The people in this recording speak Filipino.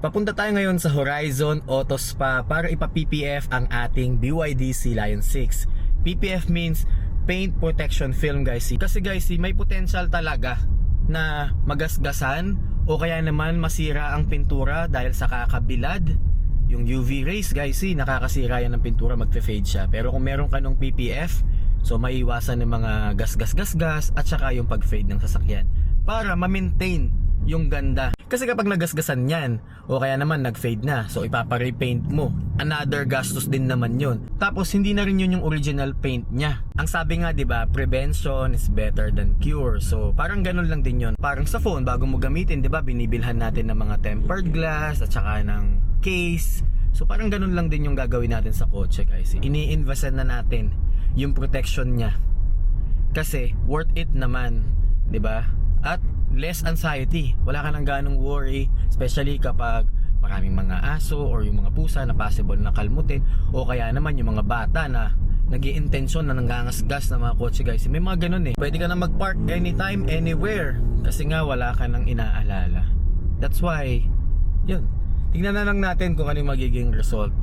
Papunta tayo ngayon sa Horizon Auto Spa para ipa-PPF ang ating BYD Sea Lion 6. PPF means Paint Protection Film, guys. Kasi guys, may potential talaga na magasgasan o kaya naman masira ang pintura dahil sa kakabilad. Yung UV rays, guys, nakakasira yan ng pintura, magfe-fade siya. Pero kung meron ka ng PPF, so maiiwasan ng mga gas-gas-gas-gas at saka yung pag-fade ng sasakyan para ma-maintain yung ganda. Kasi kapag nagasgasan yan o kaya naman nag-fade na, so ipapa-repaint mo, another gastos din naman yun. Tapos hindi na rin yun yung original paint niya. Ang sabi nga, di ba, prevention is better than cure. So parang ganun lang din yun. Parang sa phone, bago mo gamitin, di ba, binibilhan natin ng mga tempered glass at saka ng case. So parang ganun lang din yung gagawin natin sa kotse, guys. Ini-investan na natin yung protection niya kasi worth it naman, di ba? At less anxiety, wala ka nang ganong worry, especially kapag maraming mga aso or yung mga pusa na possible na kalmutin, o kaya naman yung mga bata na nag-i-intensyon na nanggangasgas na mga kotse, guys. May mga ganun eh. Pwede ka na mag-park anytime, anywhere, kasi nga wala ka nang inaalala. That's why, yun, tingnan na lang natin kung ano yung magiging result.